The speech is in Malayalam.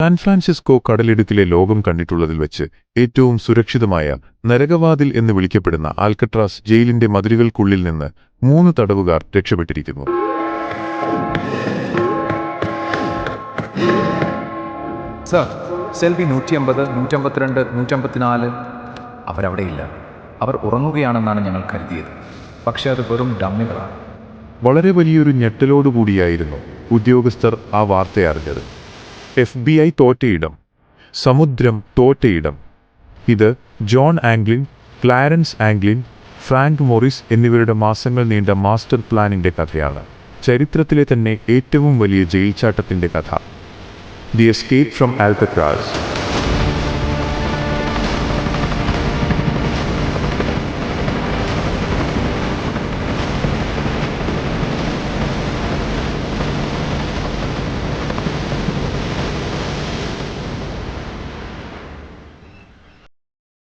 സാൻ ഫ്രാൻസിസ്കോ കടലിടുക്കിലെ ലോകം കണ്ടിട്ടുള്ളതിൽ വെച്ച് ഏറ്റവും സുരക്ഷിതമായ നരകവാതിൽ എന്ന് വിളിക്കപ്പെടുന്ന ആൽക്കട്രാസ് ജയിലിന്റെ മതിലുകൾക്കുള്ളിൽ നിന്ന് 3 തടവുകാർ രക്ഷപ്പെട്ടിരിക്കുന്നു. സർ, സെൽവി 150, 152, 154 അവരവിടെയില്ല. അവർ ഉറങ്ങുകയാണെന്നാണ് ഞങ്ങൾ കരുതിയത്. പക്ഷെ അത് വെറും ഡമ്മികളാണ്. വളരെ വലിയൊരു ഞെട്ടലോടുകൂടിയായിരുന്നു ഉദ്യോഗസ്ഥർ ആ വാർത്തയറിഞ്ഞത്. FBI തോറ്റയിടം, സമുദ്രം തോറ്റയിടം. ഇത് John Anglin, Clarence Anglin, Frank Morris എന്നിവരുടെ മാസങ്ങൾ നീണ്ട മാസ്റ്റർ പ്ലാനിന്റെ കഥയാണ്. ചരിത്രത്തിലെ തന്നെ ഏറ്റവും വലിയ ജയിൽ ചാട്ടത്തിന്റെ കഥ. The escape from ആൽക്കട്രാസ്.